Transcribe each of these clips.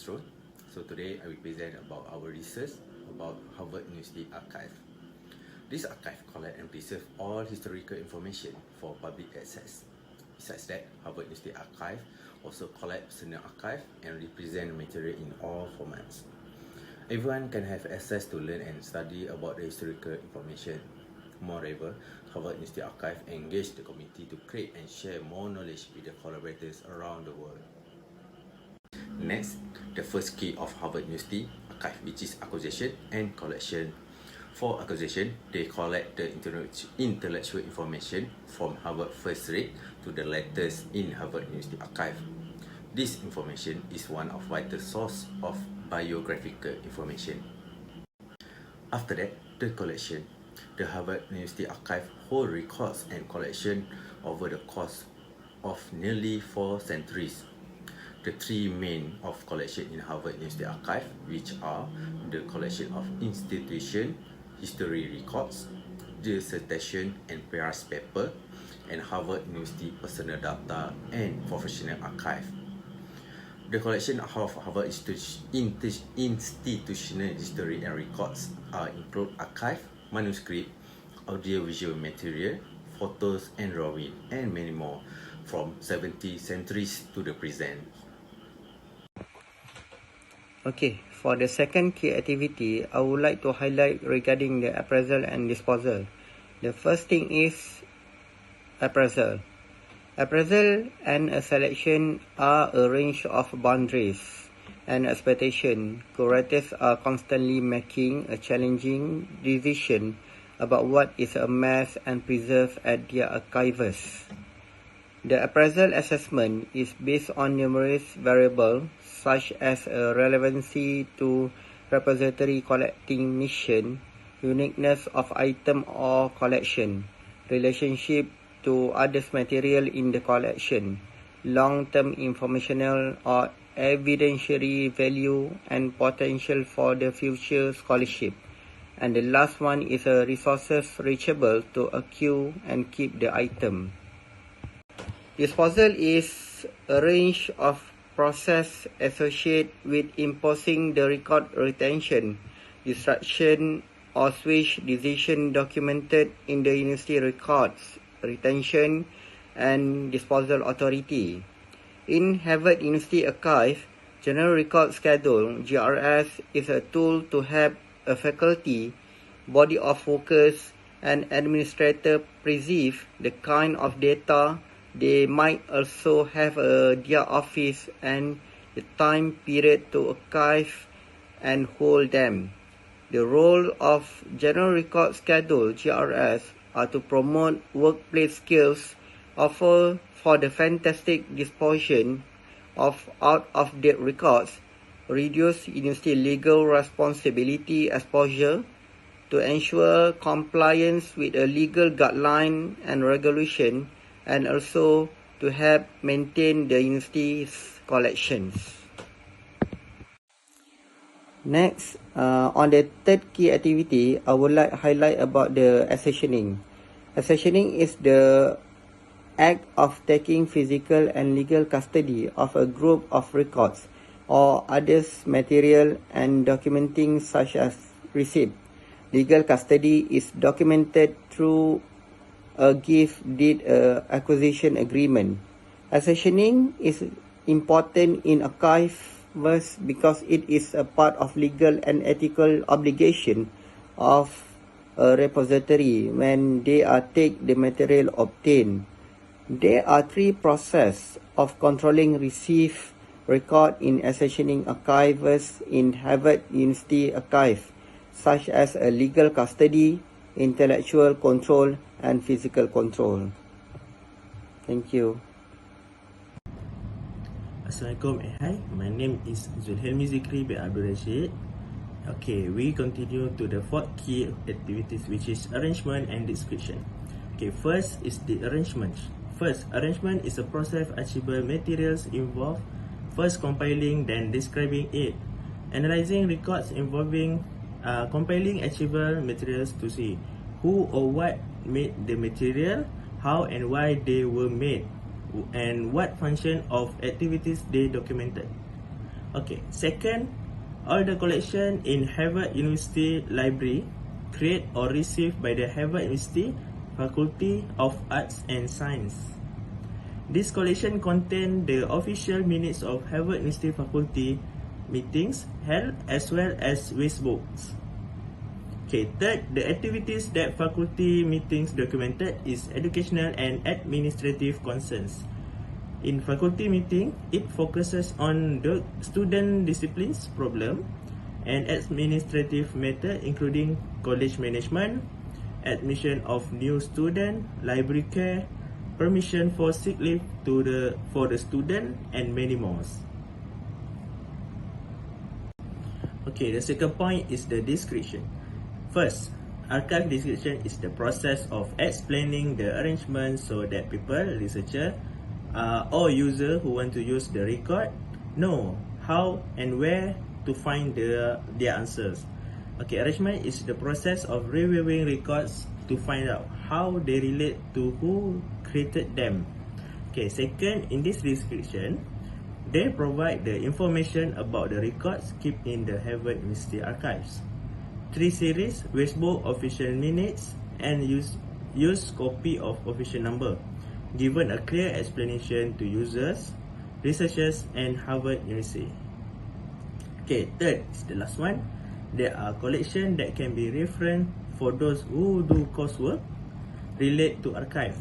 classroom. So today I will present about our research about Harvard University Archive. This archive collects and preserves all historical information for public access. Besides that, Harvard University Archive also collects personal archive and represent material in all formats. Everyone can have access to learn and study about the historical information. Moreover, Harvard University Archive engaged the community to create and share more knowledge with the collaborators around the world. Next, the first key of Harvard University Archive, which is acquisition and collection. For acquisition, they collect the intellectual information from Harvard first read to the letters in Harvard University Archive. This information is one of vital source of biographical information. After that, the collection. The Harvard University Archive hold records and collection over the course of nearly 4 centuries. The three main of collection in Harvard University Archive, which are the collection of institution history records, dissertation and PRS paper, and Harvard University personal data and professional archive. The collection of Harvard institutional history and records include archive, manuscript, audiovisual material, photos and drawing, and many more from 70 centuries to the present. Okay, for the second key activity, I would like to highlight regarding the appraisal and disposal. The first thing is appraisal. Appraisal and a selection are a range of boundaries and expectations. Curators are constantly making a challenging decision about what is amassed and preserved at their archives. The appraisal assessment is based on numerous variables such as relevancy to repository collecting mission, uniqueness of item or collection, relationship to others material in the collection, long-term informational or evidentiary value and potential for the future scholarship. And the last one is resources reachable to acquire and keep the item. Disposal is a range of process associated with imposing the record retention, destruction or switch decision documented in the university records, retention and disposal authority. In Harvard University Archive, General Record Schedule (GRS) is a tool to help a faculty, body of focus, and administrator preserve the kind of data they might also have their office and the time period to archive and hold them. The role of General Record Schedule (GRS) are to promote workplace skills, offer for the fantastic disposition of out-of-date records, reduce university legal responsibility exposure, to ensure compliance with a legal guideline and regulation, and also to help maintain the university's collections. Next, on the third key activity, I would like to highlight about the accessioning. Accessioning is the act of taking physical and legal custody of a group of records or others material and documenting such as receipt. Legal custody is documented through a gift deed acquisition agreement. Accessioning is important in archives because it is a part of legal and ethical obligation of a repository when they take the material obtained. There are three processes of controlling received record in accessioning archives in Harvard University Archive, such as a legal custody, intellectual control, and physical control. Thank you. Assalamualaikum and hi, my name is Zulhelmi Zikri bin Abdul Rashid. Okay, we continue to the fourth key activities, which is arrangement and description. Okay, first is the arrangement. First, arrangement is a process of achievable materials involved, first compiling, then describing it. Analyzing records involving compiling achievable materials to see who or what made the material, how and why they were made, and what function of activities they documented. Okay, second, all the collection in Harvard University Library created or received by the Harvard University Faculty of Arts and Science. This collection contains the official minutes of Harvard University faculty meetings held as well as wastebooks. Okay, third, the activities that faculty meetings documented is educational and administrative concerns. In faculty meeting, it focuses on the student disciplines problem and administrative matter including college management, admission of new student, library care, permission for sick leave for the student, and many more. Okay, the second point is the description. First, archive description is the process of explaining the arrangement so that people, researcher, or user who want to use the record know how and where to find their answers. Okay, arrangement is the process of reviewing records to find out how they relate to who created them. Okay, second, in this description, they provide the information about the records kept in the Harvard University archives. 3 series, wastebook official minutes, and use copy of official number, given a clear explanation to users, researchers, and Harvard University. Okay, third is the last one. There are collections that can be referenced for those who do coursework relate to archive.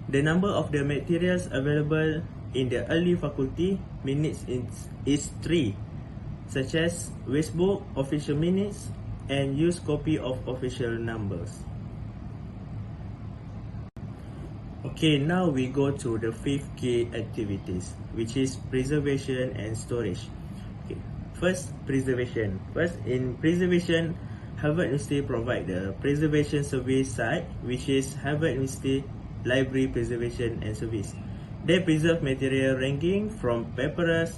The number of the materials available in the early faculty minutes is 3, such as wastebook, official minutes, and use copy of official numbers. Okay, now we go to the 5th key activities, which is preservation and storage. Okay, first, preservation. First, in preservation, Harvard University provide the preservation service site, which is Harvard University Library Preservation and Service. They preserve material ranging from papyrus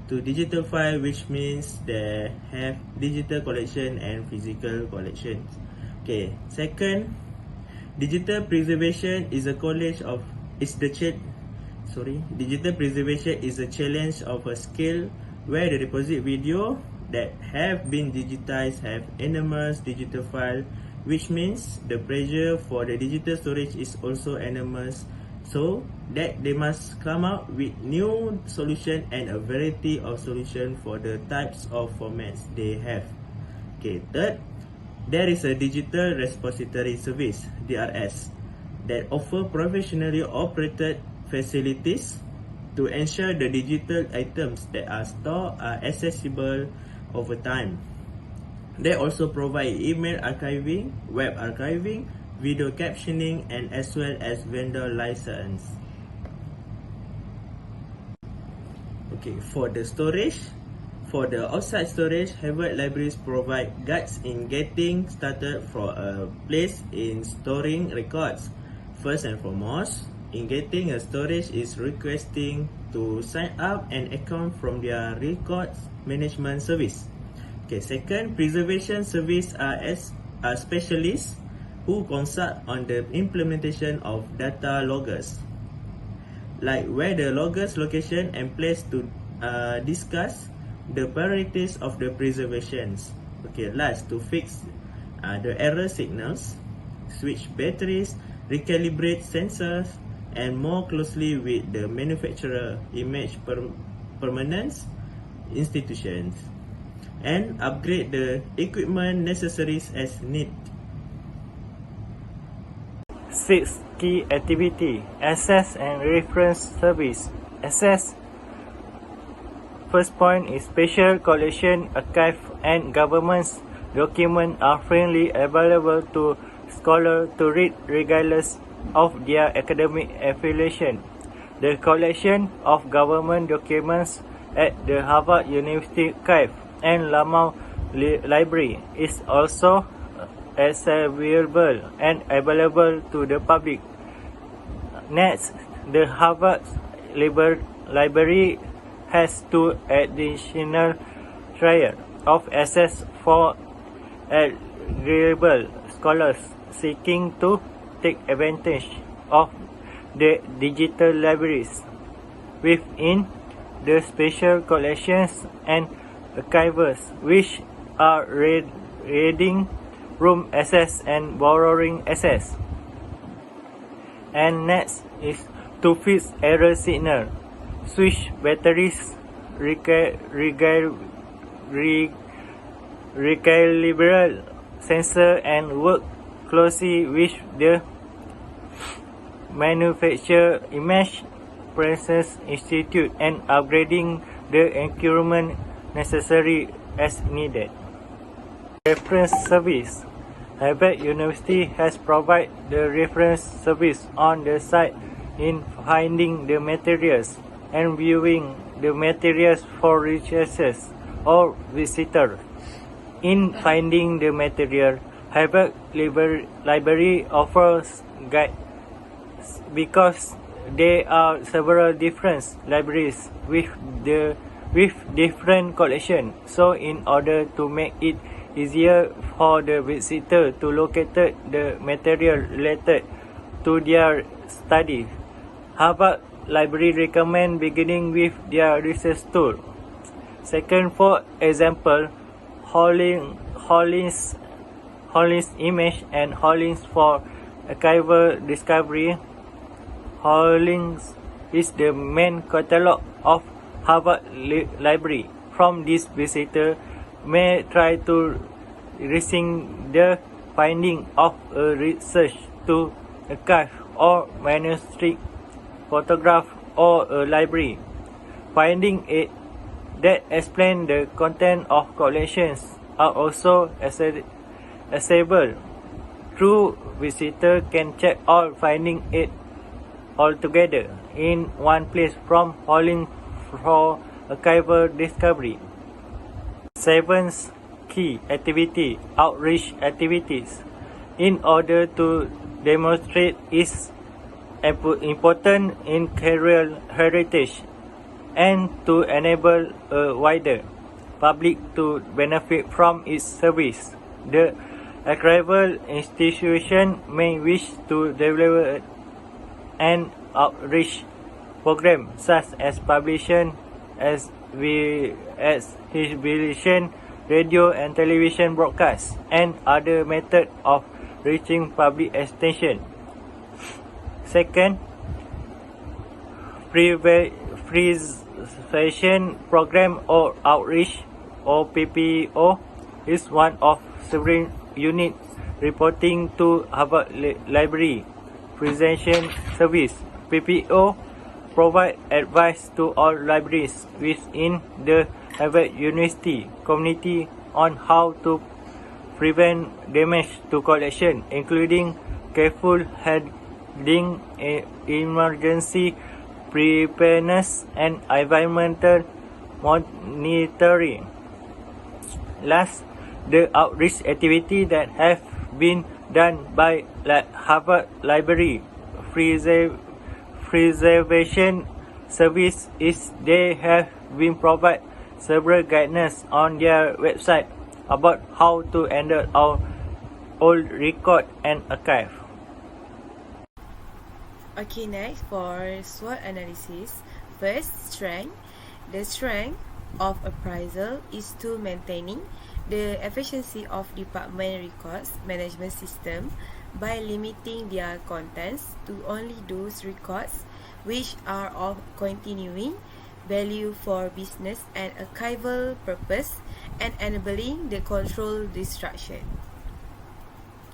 to digital file, which means they have digital collection and physical collections. Okay, second, digital preservation is a digital preservation is a challenge of a scale where the deposit video that have been digitized have enormous digital file, which means the pressure for the digital storage is also enormous, so that they must come up with new solution and a variety of solution for the types of formats they have. Okay, third, there is a digital repository service, DRS, that offer professionally operated facilities to ensure the digital items that are stored are accessible over time. They also provide email archiving, web archiving, video captioning, and as well as vendor license. Okay, for the storage, for the outside storage, Harvard libraries provide guides in getting started for a place in storing records. First and foremost, in getting a storage is requesting to sign up an account from their records management service. Okay, second, preservation service are specialists who consult on the implementation of data loggers, like where the loggers location and place to discuss the priorities of the preservations. Okay, last, to fix the error signals, switch batteries, recalibrate sensors, and more closely with the manufacturer, image permanence institutions, and upgrade the equipment necessaries as need. 6th key activity, access and reference service. Access. First point is special collection, archive, and government's documents are freely available to scholars to read regardless of their academic affiliation. The collection of government documents at the Harvard University Archive and Lamar Library is also accessible and available to the public. Next, the Harvard Library has 2 additional tiers of access for eligible scholars seeking to take advantage of the digital libraries within the special collections and archives, which are reading room access and borrowing access. And next is to fix error signal, switch batteries, recalibrate sensor, and work closely with the manufacturer image process institute and upgrading the equipment necessary as needed. Reference service. Harvard University has provided the reference service on the site in finding the materials and viewing the materials for researchers or visitors. In finding the material, Harvard Library offers guides because there are several different libraries with different collections. So in order to make it easier for the visitor to locate the material related to their study, Harvard Library recommend beginning with their research tool. Second, for example, Hollins image and Hollins for archival discovery. Hollins is the main catalog of Harvard Library. From this, visitor may try to reaching the finding of a research to archive or manuscript, photograph, or a library. Finding it that explain the content of collections are also accessible. True visitor can check all finding it altogether in one place from Hollins for archival discovery. 7th key activity, outreach activities. In order to demonstrate its importance in cultural heritage and to enable a wider public to benefit from its service, the archival institution may wish to develop an outreach program such as publication, exhibition, radio and television broadcasts, and other methods of reaching public attention. Second, preservation program or outreach or PPO is one of several units reporting to Harvard Library Preservation Service. PPO provide advice to all libraries within the Harvard University community on how to prevent damage to collection, including careful handling, emergency preparedness, and environmental monitoring. Last, the outreach activity that have been done by Harvard Library Preservation Service is they have been provide several guidance on their website about how to handle our old record and archive. Okay, next for SWOT analysis. First, strength. The strength of appraisal is to maintaining the efficiency of department records management system by limiting their contents to only those records which are of continuing value for business and archival purpose and enabling the control destruction.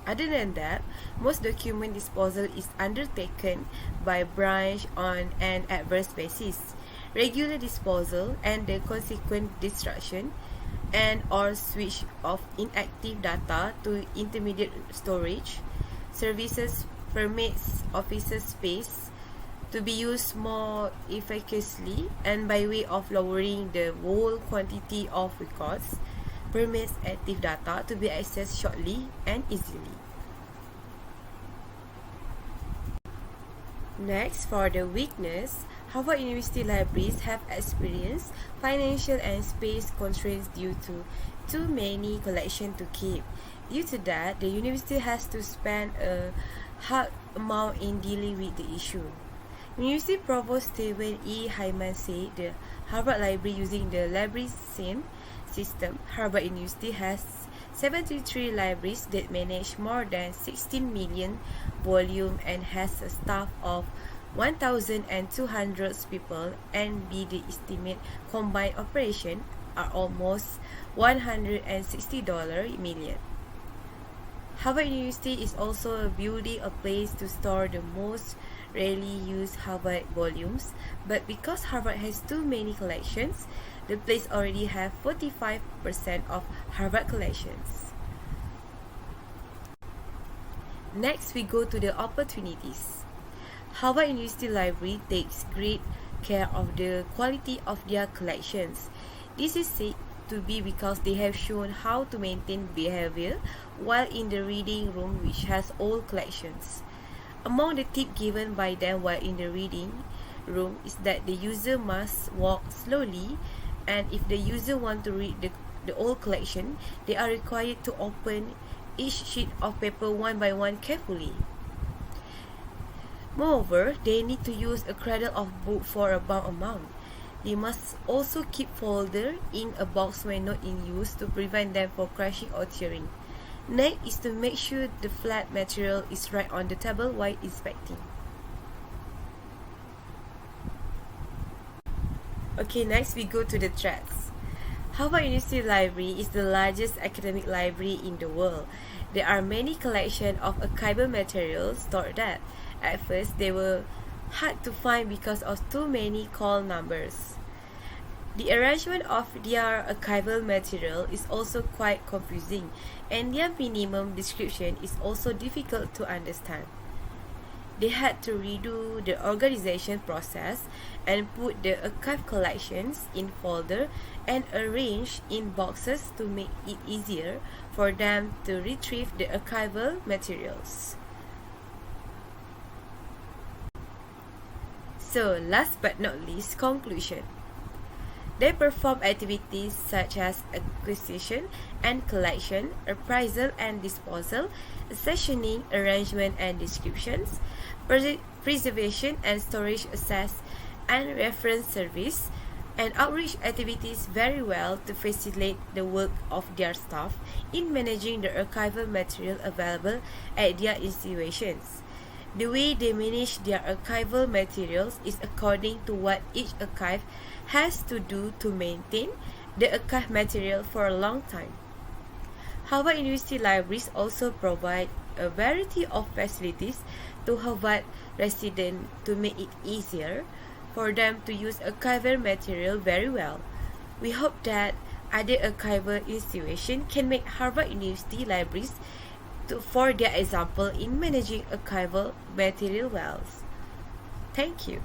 Other than that, most document disposal is undertaken by branch on an adverse basis. Regular disposal and the consequent destruction and or switch of inactive data to intermediate storage services permits officer space to be used more effectively, and by way of lowering the whole quantity of records, permits active data to be accessed shortly and easily. Next, for the weakness, Harvard University libraries have experienced financial and space constraints due to too many collections to keep. Due to that, the university has to spend a hard amount in dealing with the issue. University Provost Stephen E. Hyman said the Harvard Library, using the library system, Harvard University has 73 libraries that manage more than 16 million volume and has a staff of 1,200 people, and the estimate combined operation are almost $160 million. Harvard University is also building a place to store the most rarely used Harvard volumes, but because Harvard has too many collections, the place already have 45% of Harvard collections. Next, we go to the opportunities. Harvard University Library takes great care of the quality of their collections. This is said to be because they have shown how to maintain behavior while in the reading room, which has old collections. Among the tips given by them while in the reading room is that the user must walk slowly, and if the user want to read the old collection, they are required to open each sheet of paper one by one carefully. Moreover, they need to use a cradle of book for a bound amount. They must also keep folder in a box when not in use to prevent them from crashing or tearing. Next is to make sure the flat material is right on the table while inspecting. Okay, next we go to the threats. Harvard University Library is the largest academic library in the world. There are many collections of archival materials stored there. At first, they were hard to find because of too many call numbers. The arrangement of their archival material is also quite confusing, and their minimum description is also difficult to understand. They had to redo the organization process and put the archive collections in folder and arrange in boxes to make it easier for them to retrieve the archival materials. So, last but not least, conclusion. They perform activities such as acquisition and collection, appraisal and disposal, accessioning, arrangement and descriptions, preservation and storage access and reference service, and outreach activities very well to facilitate the work of their staff in managing the archival material available at their institutions. The way they manage their archival materials is according to what each archive has to do to maintain the archive material for a long time. Harvard University libraries also provide a variety of facilities to Harvard residents to make it easier for them to use archival material very well. We hope that other archival institutions can make Harvard University libraries for their example in managing archival material well. Thank you.